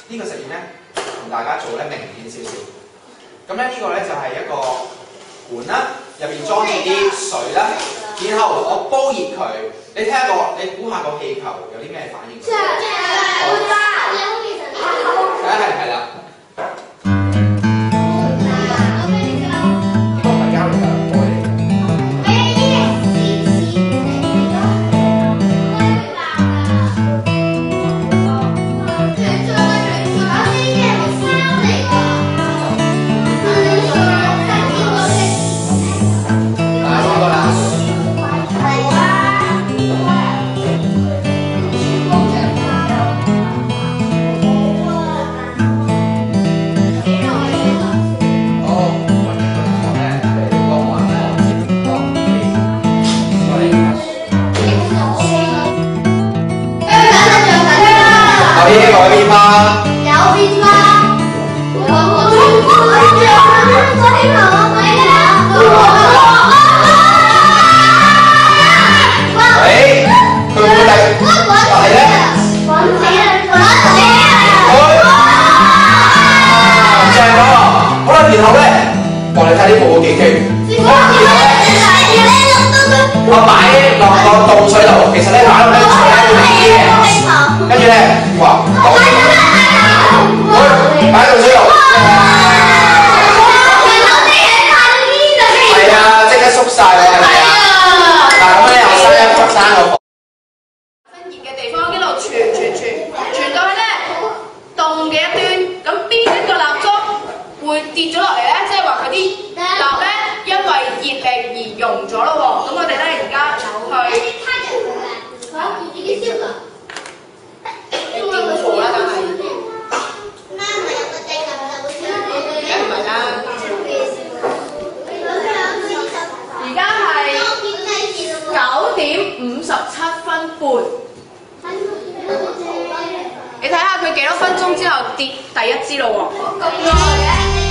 呢個實驗咧，同大家做咧明顯少少。咁咧呢個咧就係一個碗啦，入邊裝住啲水啦，然後我煲熱佢，你睇下你估下個氣球有啲咩反應？係啦。 我擺落個凍水度，其實咧擺落咧水咧會明啲嘅，跟住咧，哇，擺凍水度，係啊，即刻縮晒喎，係啊，嗱咁咧又生個分熱嘅地方一路傳到去咧凍嘅一端，咁邊一個蠟燭會跌咗落嚟咧？即係話佢啲蠟咧因為熱力而溶咗咯喎，咁我哋咧而家去。 你睇下佢幾多分鐘之後跌第一支咯喎！咁耐嘅。